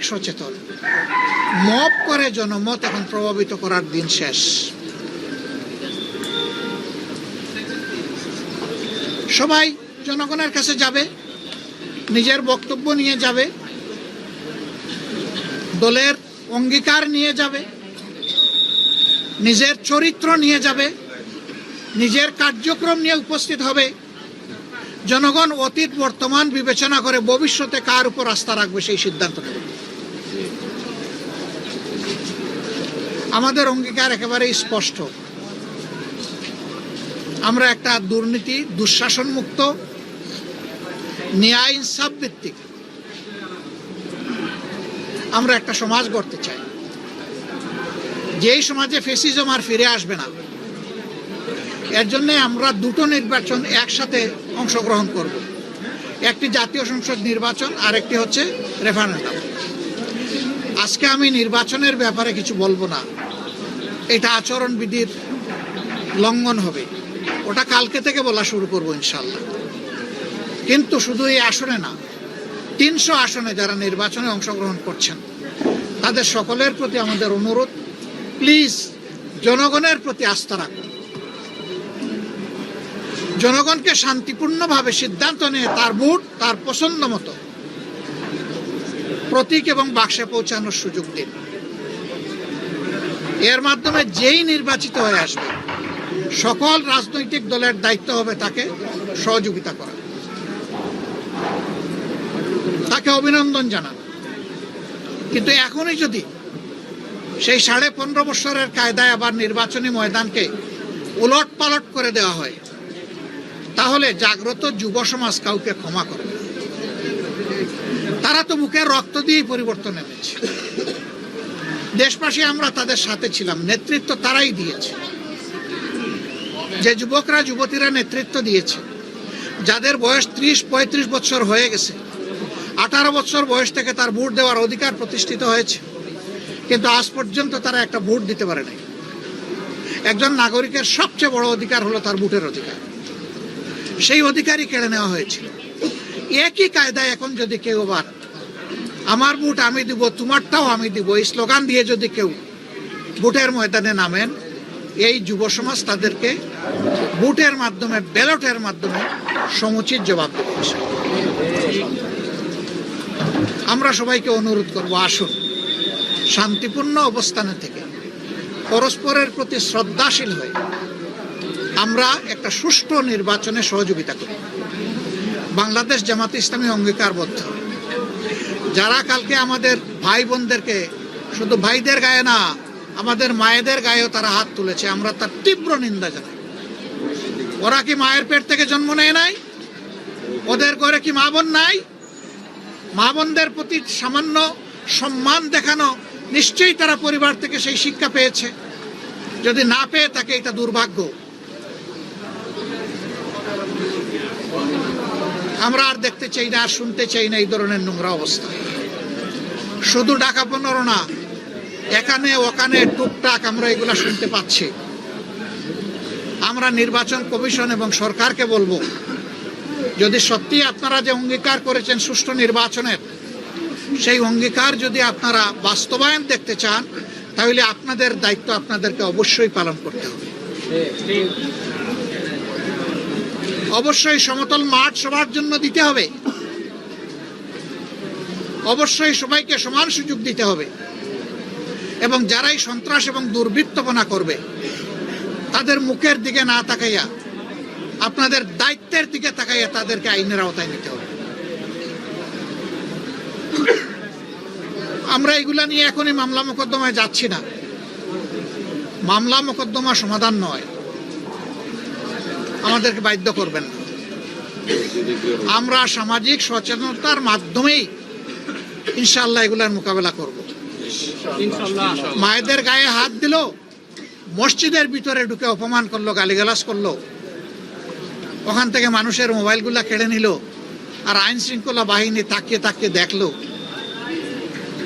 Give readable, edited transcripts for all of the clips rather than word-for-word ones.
সচেতন। মব করে জনমত এখন প্রভাবিত করার দিন শেষ। সবাই জনগণের কাছে যাবে, নিজের বক্তব্য নিয়ে যাবে, দলের অঙ্গীকার নিয়ে যাবে, নিজের চরিত্র নিয়ে যাবে, নিজের কার্যক্রম নিয়ে উপস্থিত হবে। জনগণ অতীত বর্তমান বিবেচনা করে ভবিষ্যতে কার উপর আস্থা রাখবে সেই সিদ্ধান্ত নেবে। আমাদের অঙ্গীকার একেবারেই স্পষ্ট। আমরা একটা দুর্নীতি দুঃশাসন মুক্ত ন্যায় ইনসাফ ভিত্তিক আমরা একটা সমাজ গড়তে চাই, যেই সমাজে ফ্যাসিজম আর ফিরে আসবে না। এর জন্য আমরা দুটো নির্বাচন একসাথে অংশগ্রহণ করব, একটি জাতীয় সংসদ নির্বাচন আর একটি হচ্ছে রেফারেন্ডাম। আজকে আমি নির্বাচনের ব্যাপারে কিছু বলবো না, এটা আচরণবিধির লঙ্ঘন হবে, ওটা কালকে থেকে বলা শুরু করব ইনশাল্লাহ। কিন্তু শুধু এই আসনে না, 300 আসনে যারা নির্বাচনে অংশগ্রহণ করছেন তাদের সকলের প্রতি আমাদের অনুরোধ, প্লিজ জনগণের প্রতি আস্থা রাখুন। জনগণকে শান্তিপূর্ণভাবে সিদ্ধান্ত নিয়ে তার ভোট তার পছন্দ মতো প্রতীক এবং বাক্সে পৌঁছানোর সুযোগ দিন। এর মাধ্যমে যেই নির্বাচিত হয়ে আসবে সকল রাজনৈতিক দলের দায়িত্ব হবে তাকে সহযোগিতা করা, তাকে অভিনন্দন জানান। কিন্তু এখনই যদি সেই 15.5 বছরের কায়দায় আবার নির্বাচনী ময়দানকে উলট পালট করে দেওয়া হয়, তাহলে জাগ্রত যুব সমাজ কাউকে ক্ষমা করবে না। তারা তো মুখের রক্ত দিয়েই পরিবর্তন এনেছে। দেশবাসী আমরা তাদের সাথে ছিলাম, নেতৃত্ব তারাই দিয়েছে। যে যুবকরা যুবতীরা নেতৃত্ব দিয়েছে, যাদের বয়স 30-35 বছর হয়ে গেছে, 18 বছর বয়স থেকে তার ভোট দেওয়ার অধিকার প্রতিষ্ঠিত হয়েছে, কিন্তু আজ পর্যন্ত তারা একটা ভোট দিতে পারে নাই। একজন নাগরিকের সবচেয়ে বড় অধিকার হলো তার ভোটের অধিকার, সেই অধিকারই কেড়ে নেওয়া হয়েছিল। একই কায়দায় এখন যদি কেউ আবার আমার ভোট আমি দিব, তোমারটাও আমি দিব, এই স্লোগান দিয়ে যদি কেউ ভোটের ময়দানে নামেন, এই যুব সমাজ তাদেরকে ভোটের মাধ্যমে, ব্যালটের মাধ্যমে সমুচিত জবাব দেবে। আমরা সবাইকে অনুরোধ করব, আসুন শান্তিপূর্ণ অবস্থানে থেকে পরস্পরের প্রতি শ্রদ্ধাশীল হয়ে আমরা একটা সুষ্ঠু নির্বাচনে সহযোগিতা করি। বাংলাদেশ জামাতে ইসলামী অঙ্গীকারবদ্ধ, যারা কালকে আমাদের ভাই বোনদেরকে, শুধু ভাইদের গায়ে না, আমাদের মায়েদের গায়েও তারা হাত তুলেছে, আমরা তার তীব্র নিন্দা জানাই। ওরা কি মায়ের পেট থেকে জন্ম নেয় নাই? ওদের ঘরে কি মা বোন নাই? মা বোনদের প্রতি সামান্য সম্মান দেখানো, নিশ্চয়ই তারা পরিবার থেকে সেই শিক্ষা পেয়েছে। যদি না পেয়ে থাকে, এটা দুর্ভাগ্য। আমরা আর দেখতে চাই না, আর শুনতে চাই না এই ধরনের নোংরা অবস্থা। শুধু ঢাকা 15 না, এখানে ওখানে টুকটাক আমরা এগুলা শুনতে পাচ্ছি। আমরা নির্বাচন কমিশন এবং সরকারকে বলবো, যদি সত্যি আপনারা যে অঙ্গীকার করেছেন সুষ্ঠু নির্বাচনের, সেই অঙ্গীকার যদি আপনারা বাস্তবায়ন দেখতে চান, তাহলে আপনাদের দায়িত্ব আপনাদেরকে অবশ্যই পালন করতে হবে। অবশ্যই সমতল মাঠ সবার জন্য দিতে হবে, অবশ্যই সবাইকে সমান সুযোগ দিতে হবে, এবং যারাই সন্ত্রাস এবং দুর্বৃত্তপনা করবে তাদের মুখের দিকে না তাকাইয়া আপনাদের দায়িত্বের দিকে তাকাইয়া তাদেরকে আইনের আওতায় নিতে হবে। আমরা এগুলা নিয়ে এখনই মামলা মোকদ্দমায় যাচ্ছি না। মামলা মোকদ্দমা সমাধান নয়, আমাদেরকে বাধ্য করবেন না। আমরা সামাজিক সচেতনতার মাধ্যমেই ইনশাআল্লাহ এগুলার মোকাবেলা করব। মায়েদের গায়ে হাত দিল, মসজিদের ভিতরে ঢুকে অপমান করলো, গালিগালাজ করলো, ওখান থেকে মানুষের মোবাইলগুলা কেড়ে নিল, আর আইন শৃঙ্খলা বাহিনী তাকিয়ে তাকিয়ে দেখলো,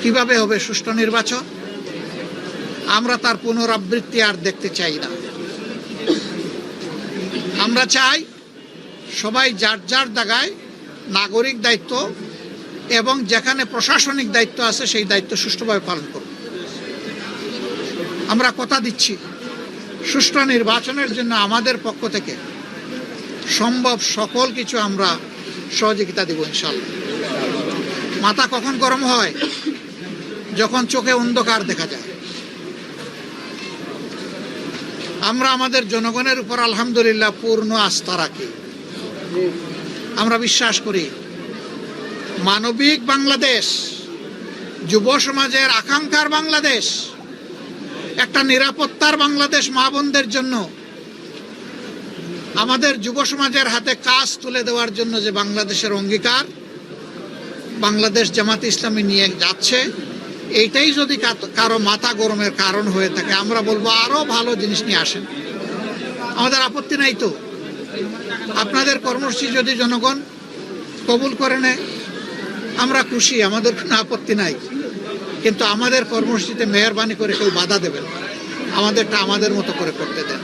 কিভাবে হবে সুষ্ঠু নির্বাচন? আমরা তার পুনরাবৃত্তি আর দেখতে চাই না। আমরা চাই সবাই যার যার জায়গায় নাগরিক দায়িত্ব এবং যেখানে প্রশাসনিক দায়িত্ব আছে সেই দায়িত্ব সুষ্ঠুভাবে পালন করব। আমরা কথা দিচ্ছি সুষ্ঠু নির্বাচনের জন্য আমাদের পক্ষ থেকে সম্ভব সকল কিছু আমরা সহযোগিতা দেব ইনশাআল্লাহ। মাথা কখন গরম হয়? যখন চোখে অন্ধকার দেখা যায়। আমরা আমাদের জনগণের উপর আলহামদুলিল্লাহ পূর্ণ আস্থা রাখি। আমরা বিশ্বাস করি মানবিক বাংলাদেশ, যুব সমাজের আকাঙ্ক্ষার বাংলাদেশ, একটা নিরাপত্তার বাংলাদেশ মা বোনদের জন্য, আমাদের যুব সমাজের হাতে কাজ তুলে দেওয়ার জন্য যে বাংলাদেশের অঙ্গীকার বাংলাদেশ জামাত ইসলামী নিয়ে যাচ্ছে, এইটাই যদি কারো মাথা গরমের কারণ হয়ে থাকে, আমরা বলবো আরো ভালো জিনিস নিয়ে আসেন। আমাদের আপত্তি নাই তো। আপনাদের কর্মসূচি যদি জনগণ কবুল করে নেয় আমরা খুশি, আমাদের কোনো আপত্তি নাই। কিন্তু আমাদের কর্মসূচিতে মেহরবানি করে কেউ বাধা দেবেন, আমাদেরটা আমাদের মতো করে করতে দেন।